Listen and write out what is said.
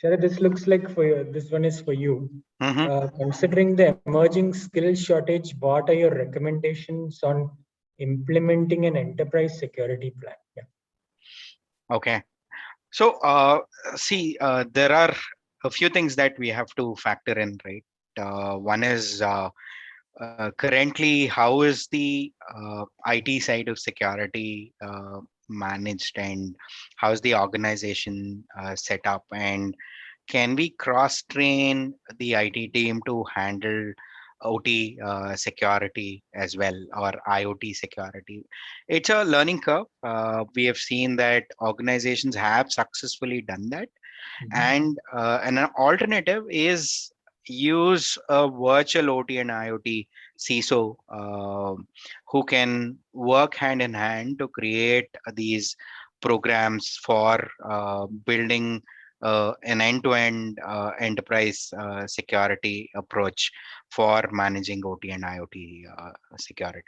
Sharath, this looks like this one is for you. Mm-hmm. Considering the emerging skill shortage, what are your recommendations on implementing an enterprise security plan? Yeah. Okay. So, see, there are a few things that we have to factor in, right? One is currently how is the IT side of security managed, and how is the organization set up, and can we cross train the IT team to handle OT security as well, or IoT security? It's a learning curve. We have seen that organizations have successfully done that, Mhm. and an alternative is use a virtual OT and IoT CISO who can work hand in hand to create these programs for building an end-to-end enterprise security approach for managing OT and IoT security.